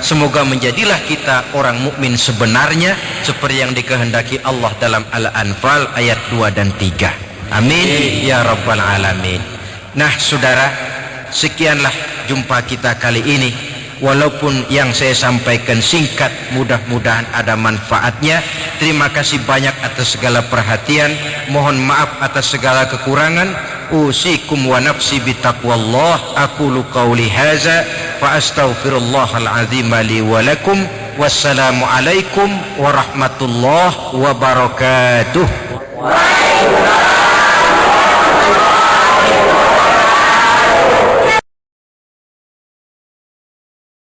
Semoga menjadilah kita orang mukmin sebenarnya seperti yang dikehendaki Allah dalam Al-Anfal ayat 2 dan 3. Amin ya rabbal alamin. Nah saudara, sekianlah jumpa kita kali ini. Walaupun yang saya sampaikan singkat, mudah-mudahan ada manfaatnya. Terima kasih banyak atas segala perhatian. Mohon maaf atas segala kekurangan. Usikum wa nafsi bitaqwallah. Aqulu qawli haza fa astaghfirullahal azim li wa lakum. Wassalamu alaikum warahmatullahi wabarakatuh.